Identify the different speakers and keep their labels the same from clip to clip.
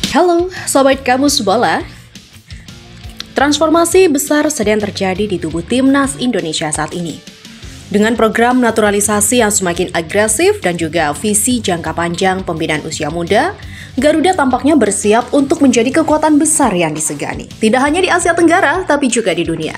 Speaker 1: Halo, Sobat Kamus Bola. Transformasi besar sedang terjadi di tubuh Timnas Indonesia saat ini. Dengan program naturalisasi yang semakin agresif dan juga visi jangka panjang pembinaan usia muda, Garuda tampaknya bersiap untuk menjadi kekuatan besar yang disegani. Tidak hanya di Asia Tenggara, tapi juga di dunia.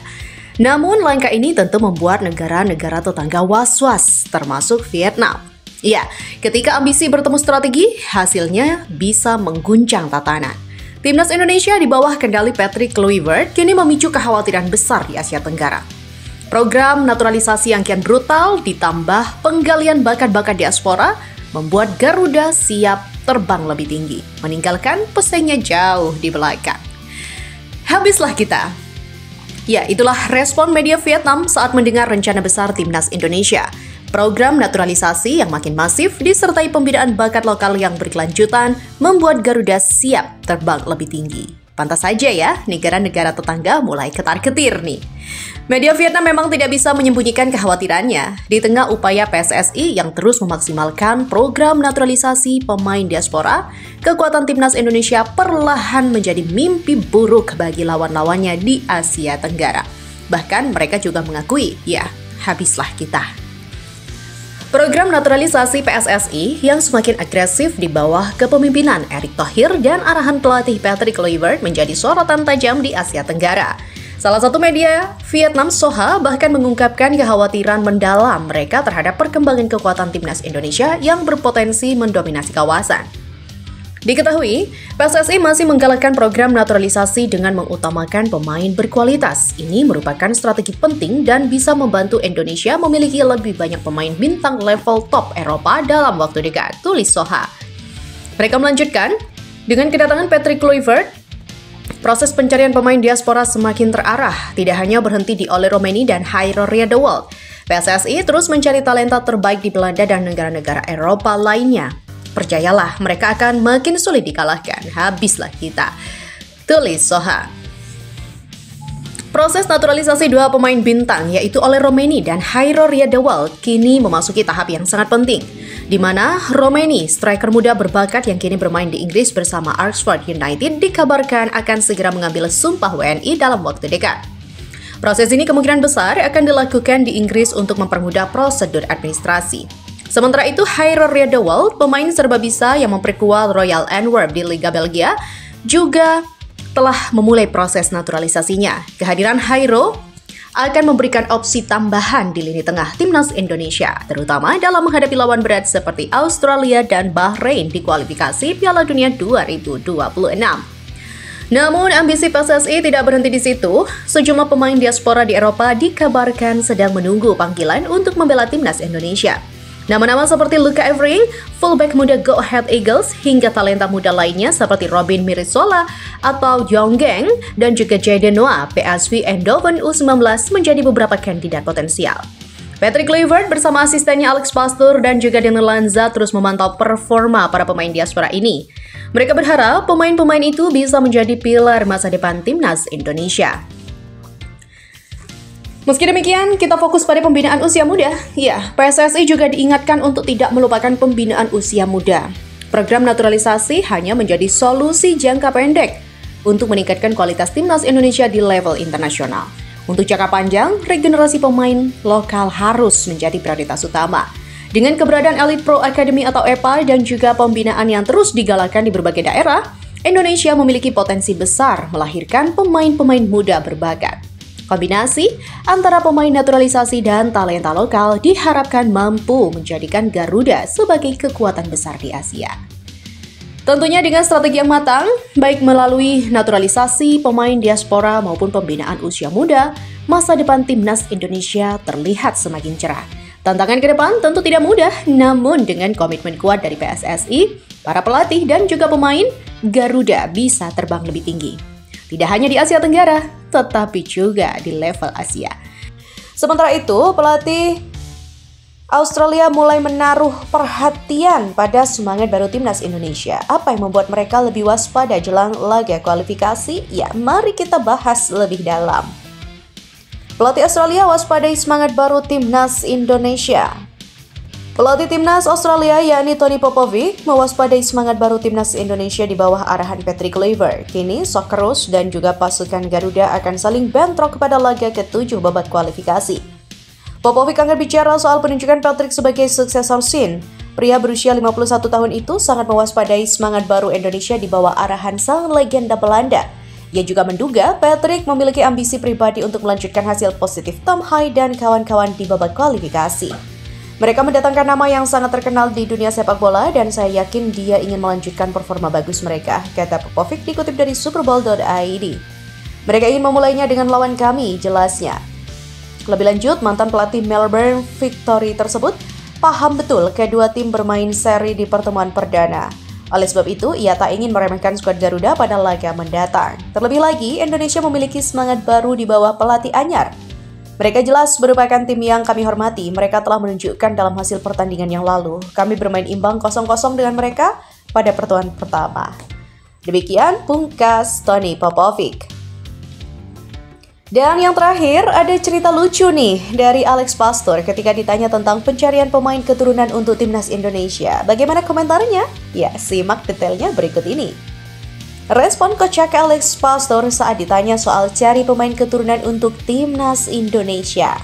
Speaker 1: Namun langkah ini tentu membuat negara-negara tetangga was-was, termasuk Vietnam. Ya, ketika ambisi bertemu strategi, hasilnya bisa mengguncang tatanan. Timnas Indonesia di bawah kendali Patrick Kluivert kini memicu kekhawatiran besar di Asia Tenggara. Program naturalisasi yang kian brutal ditambah penggalian bakat-bakat diaspora membuat Garuda siap terbang lebih tinggi, meninggalkan pesaingnya jauh di belakang. Habislah kita. Ya, itulah respon media Vietnam saat mendengar rencana besar Timnas Indonesia. Program naturalisasi yang makin masif disertai pembinaan bakat lokal yang berkelanjutan membuat Garuda siap terbang lebih tinggi. Pantas saja ya, negara-negara tetangga mulai ketar-ketir nih. Media Vietnam memang tidak bisa menyembunyikan kekhawatirannya. Di tengah upaya PSSI yang terus memaksimalkan program naturalisasi pemain diaspora, kekuatan Timnas Indonesia perlahan menjadi mimpi buruk bagi lawan-lawannya di Asia Tenggara. Bahkan mereka juga mengakui, ya, habislah kita. Program naturalisasi PSSI yang semakin agresif di bawah kepemimpinan Erick Thohir dan arahan pelatih Patrick Kluivert menjadi sorotan tajam di Asia Tenggara. Salah satu media Vietnam Soha bahkan mengungkapkan kekhawatiran mendalam mereka terhadap perkembangan kekuatan Timnas Indonesia yang berpotensi mendominasi kawasan. Diketahui, PSSI masih menggalakkan program naturalisasi dengan mengutamakan pemain berkualitas. Ini merupakan strategi penting dan bisa membantu Indonesia memiliki lebih banyak pemain bintang level top Eropa dalam waktu dekat, tulis Soha. Mereka melanjutkan, dengan kedatangan Patrick Kluivert, proses pencarian pemain diaspora semakin terarah, tidak hanya berhenti di Ole Roemeny dan Jairo Riedewald. PSSI terus mencari talenta terbaik di Belanda dan negara-negara Eropa lainnya. Percayalah, mereka akan makin sulit dikalahkan. Habislah kita, tulis Soha. Proses naturalisasi dua pemain bintang, yaitu Ole Roemeny dan Jairo Riedewald, kini memasuki tahap yang sangat penting, di mana Roemeny, striker muda berbakat yang kini bermain di Inggris bersama Oxford United, dikabarkan akan segera mengambil sumpah WNI dalam waktu dekat. Proses ini kemungkinan besar akan dilakukan di Inggris untuk mempermudah prosedur administrasi. Sementara itu, Jairo Riedewald, pemain serba bisa yang memperkuat Royal Antwerp di Liga Belgia, juga telah memulai proses naturalisasinya. Kehadiran Jairo akan memberikan opsi tambahan di lini tengah Timnas Indonesia, terutama dalam menghadapi lawan berat seperti Australia dan Bahrain di kualifikasi Piala Dunia 2026. Namun, ambisi PSSI tidak berhenti di situ. Sejumlah pemain diaspora di Eropa dikabarkan sedang menunggu panggilan untuk membela Timnas Indonesia. Nama-nama seperti Luca Avery, fullback muda Go Ahead Eagles, hingga talenta muda lainnya seperti Robin Mirisola atau Yong Geng, dan juga Jayden Noah, PSV Eindhoven U19 menjadi beberapa kandidat potensial. Patrick Kluivert bersama asistennya Alex Pastoor dan juga Daniel Lanza terus memantau performa para pemain diaspora ini. Mereka berharap pemain-pemain itu bisa menjadi pilar masa depan Timnas Indonesia. Meski demikian, kita fokus pada pembinaan usia muda. Ya, PSSI juga diingatkan untuk tidak melupakan pembinaan usia muda. Program naturalisasi hanya menjadi solusi jangka pendek untuk meningkatkan kualitas Timnas Indonesia di level internasional. Untuk jangka panjang, regenerasi pemain lokal harus menjadi prioritas utama. Dengan keberadaan Elite Pro Academy atau EPA dan juga pembinaan yang terus digalakkan di berbagai daerah, Indonesia memiliki potensi besar melahirkan pemain-pemain muda berbakat. Kombinasi antara pemain naturalisasi dan talenta lokal diharapkan mampu menjadikan Garuda sebagai kekuatan besar di Asia. Tentunya dengan strategi yang matang, baik melalui naturalisasi pemain diaspora maupun pembinaan usia muda, masa depan Timnas Indonesia terlihat semakin cerah. Tantangan ke depan tentu tidak mudah, namun dengan komitmen kuat dari PSSI, para pelatih dan juga pemain, Garuda bisa terbang lebih tinggi. Tidak hanya di Asia Tenggara, tetapi juga di level Asia. Sementara itu, pelatih Australia mulai menaruh perhatian pada semangat baru Timnas Indonesia. Apa yang membuat mereka lebih waspada jelang laga kualifikasi? Ya, mari kita bahas lebih dalam. Pelatih Australia waspadai semangat baru Timnas Indonesia. Pelatih timnas Australia yakni Tony Popovic mewaspadai semangat baru timnas Indonesia di bawah arahan Patrick Kluivert. Kini Socceroos dan juga pasukan Garuda akan saling bentrok pada laga ke-7 babak kualifikasi. Popovic angkat bicara soal penunjukan Patrick sebagai suksesor Shin. Pria berusia 51 tahun itu sangat mewaspadai semangat baru Indonesia di bawah arahan sang legenda Belanda. Ia juga menduga Patrick memiliki ambisi pribadi untuk melanjutkan hasil positif Tom Hai dan kawan-kawan di babak kualifikasi. Mereka mendatangkan nama yang sangat terkenal di dunia sepak bola dan saya yakin dia ingin melanjutkan performa bagus mereka, kata Popovic dikutip dari superbowl.id. Mereka ingin memulainya dengan lawan kami, jelasnya. Lebih lanjut, mantan pelatih Melbourne Victory tersebut paham betul kedua tim bermain seri di pertemuan perdana. Oleh sebab itu, ia tak ingin meremehkan skuad Garuda pada laga mendatang. Terlebih lagi, Indonesia memiliki semangat baru di bawah pelatih anyar. Mereka jelas merupakan tim yang kami hormati. Mereka telah menunjukkan dalam hasil pertandingan yang lalu. Kami bermain imbang 0-0 dengan mereka pada pertemuan pertama. Demikian pungkas Tony Popovic. Dan yang terakhir, ada cerita lucu nih dari Alex Pastor ketika ditanya tentang pencarian pemain keturunan untuk timnas Indonesia. Bagaimana komentarnya? Ya, simak detailnya berikut ini. Respon kocak Alex Pastor saat ditanya soal cari pemain keturunan untuk timnas Indonesia.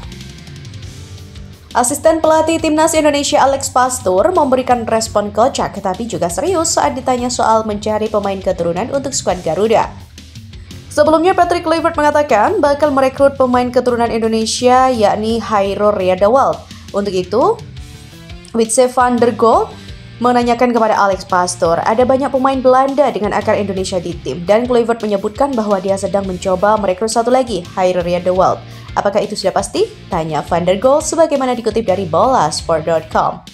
Speaker 1: Asisten pelatih timnas Indonesia Alex Pastor memberikan respon kocak tetapi juga serius saat ditanya soal mencari pemain keturunan untuk skuad Garuda. Sebelumnya Patrick Kluivert mengatakan bakal merekrut pemain keturunan Indonesia yakni Hairul Riedewald. Untuk itu, Witse van der Gool menanyakan kepada Alex Pastor, ada banyak pemain Belanda dengan akar Indonesia di tim, dan Kluivert menyebutkan bahwa dia sedang mencoba merekrut satu lagi, Hairul Riedewald. Apakah itu sudah pasti? Tanya van der Gool sebagaimana dikutip dari bolasport.com.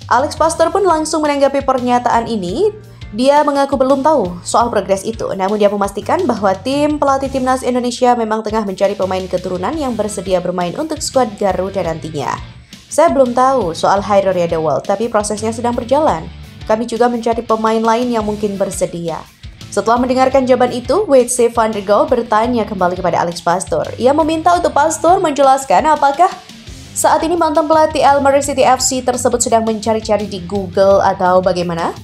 Speaker 1: Alex Pastor pun langsung menanggapi pernyataan ini. Dia mengaku belum tahu soal progres itu, namun dia memastikan bahwa tim pelatih timnas Indonesia memang tengah mencari pemain keturunan yang bersedia bermain untuk skuad Garuda nantinya. Saya belum tahu soal Hairul Riedewald, tapi prosesnya sedang berjalan. Kami juga mencari pemain lain yang mungkin bersedia. Setelah mendengarkan jawaban itu, Witse van der Gool bertanya kembali kepada Alex Pastor. Ia meminta untuk Pastor menjelaskan apakah saat ini mantan pelatih Almere City FC tersebut sedang mencari-cari di Google atau bagaimana?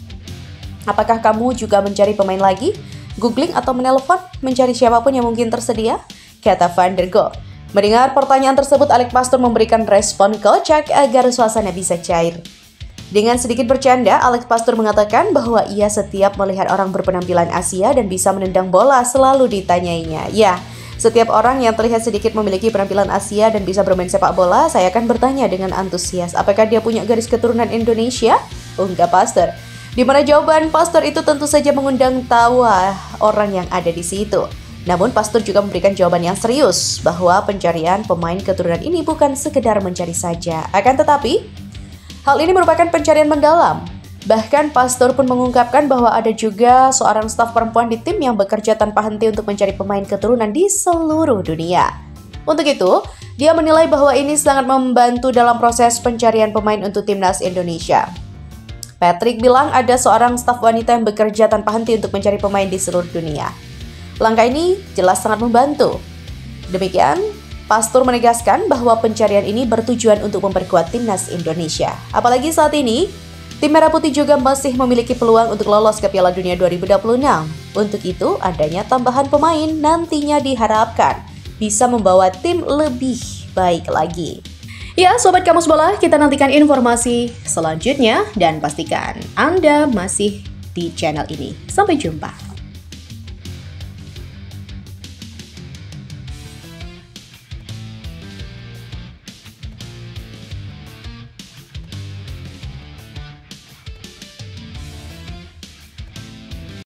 Speaker 1: Apakah kamu juga mencari pemain lagi? Googling atau menelpon? Mencari siapapun yang mungkin tersedia? Kata van der Gool. Mendengar pertanyaan tersebut, Alex Pastor memberikan respon kocak agar suasana bisa cair. Dengan sedikit bercanda, Alex Pastor mengatakan bahwa ia setiap melihat orang berpenampilan Asia dan bisa menendang bola selalu ditanyainya. Ya, setiap orang yang terlihat sedikit memiliki penampilan Asia dan bisa bermain sepak bola, saya akan bertanya dengan antusias, apakah dia punya garis keturunan Indonesia? Ungkap Pastor. Di mana jawaban Pastor itu tentu saja mengundang tawa orang yang ada di situ. Namun Pastor juga memberikan jawaban yang serius bahwa pencarian pemain keturunan ini bukan sekedar mencari saja. Akan tetapi, hal ini merupakan pencarian mendalam. Bahkan Pastor pun mengungkapkan bahwa ada juga seorang staf perempuan di tim yang bekerja tanpa henti untuk mencari pemain keturunan di seluruh dunia. Untuk itu, dia menilai bahwa ini sangat membantu dalam proses pencarian pemain untuk timnas Indonesia. Patrick bilang ada seorang staf wanita yang bekerja tanpa henti untuk mencari pemain di seluruh dunia. Langkah ini jelas sangat membantu. Demikian, Pastor menegaskan bahwa pencarian ini bertujuan untuk memperkuat timnas Indonesia. Apalagi saat ini, tim Merah Putih juga masih memiliki peluang untuk lolos ke Piala Dunia 2026. Untuk itu, adanya tambahan pemain nantinya diharapkan bisa membawa tim lebih baik lagi. Ya, Sobat Kamus Bola, kita nantikan informasi selanjutnya dan pastikan Anda masih di channel ini. Sampai jumpa.